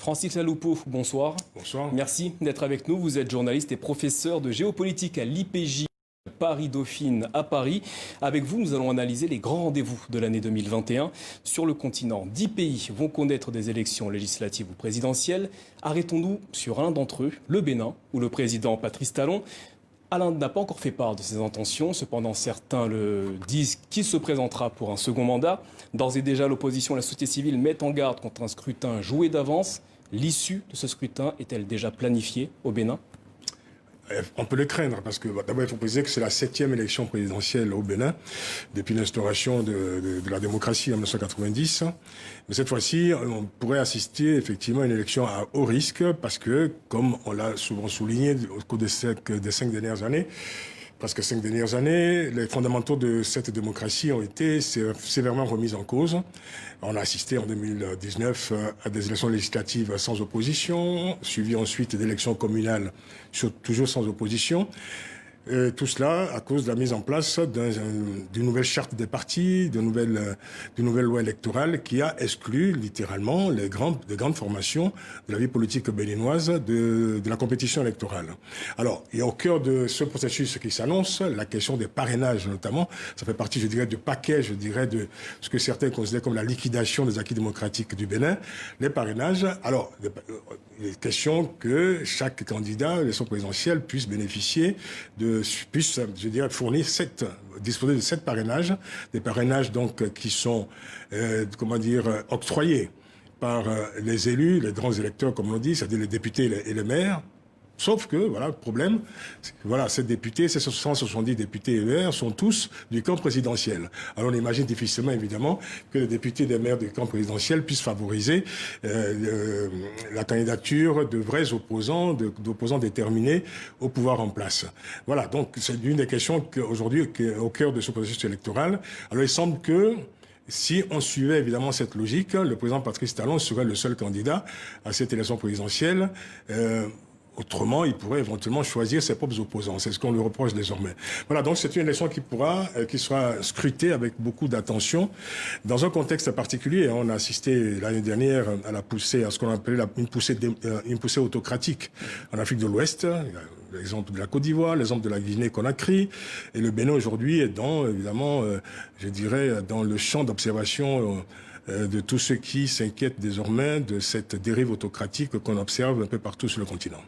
Francis Laloupeau, bonsoir. Bonsoir. Merci d'être avec nous. Vous êtes journaliste et professeur de géopolitique à l'IPJ Paris-Dauphine à Paris. Avec vous, nous allons analyser les grands rendez-vous de l'année 2021. Sur le continent, 10 pays vont connaître des élections législatives ou présidentielles. Arrêtons-nous sur un d'entre eux, le Bénin, où le président Patrice Talon n'a pas encore fait part de ses intentions. Cependant, certains le disent qu'il se présentera pour un second mandat. D'ores et déjà, l'opposition et la société civile mettent en garde contre un scrutin joué d'avance. L'issue de ce scrutin est-elle déjà planifiée au Bénin ? On peut le craindre parce que d'abord il faut préciser que c'est la 7e élection présidentielle au Bénin depuis l'instauration de la démocratie en 1990. Mais cette fois-ci, on pourrait assister effectivement à une élection à haut risque parce que, comme on l'a souvent souligné au cours des 5 dernières années, presque 5 dernières années, les fondamentaux de cette démocratie ont été sévèrement remis en cause. On a assisté en 2019 à des élections législatives sans opposition, suivi ensuite d'élections communales toujours sans opposition. Tout cela à cause de la mise en place d'une nouvelle charte des partis, d'une nouvelle loi électorale qui a exclu littéralement les grandes formations de la vie politique béninoise de la compétition électorale. Alors, et au cœur de ce processus qui s'annonce, la question des parrainages notamment, ça fait partie, je dirais, du paquet, de ce que certains considèrent comme la liquidation des acquis démocratiques du Bénin. Les parrainages, alors, il est question que chaque candidat à l'élection présidentielle puisse bénéficier puisse, je dirais, disposer de 7 parrainages, des parrainages donc qui sont, octroyés par les élus, les grands électeurs, comme on dit, c'est-à-dire les députés et les maires. Sauf que, voilà, le problème, ces députés, ces 170 députés et maires sont tous du camp présidentiel. Alors on imagine difficilement, évidemment, que les députés et les maires du camp présidentiel puissent favoriser la candidature de vrais opposants, d'opposants déterminés au pouvoir en place. Voilà, donc c'est l'une des questions aujourd'hui qui est au cœur de ce processus électoral. Alors il semble que si on suivait évidemment cette logique, le président Patrice Talon serait le seul candidat à cette élection présidentielle. Autrement, il pourrait éventuellement choisir ses propres opposants. C'est ce qu'on lui reproche désormais. Voilà, donc c'est une élection qui sera scrutée avec beaucoup d'attention. Dans un contexte particulier, on a assisté l'année dernière à ce qu'on appelait une poussée autocratique en Afrique de l'Ouest. L'exemple de la Côte d'Ivoire, l'exemple de la Guinée-Conakry. Et le Bénin aujourd'hui est dans le champ d'observation de tous ceux qui s'inquiètent désormais de cette dérive autocratique qu'on observe un peu partout sur le continent.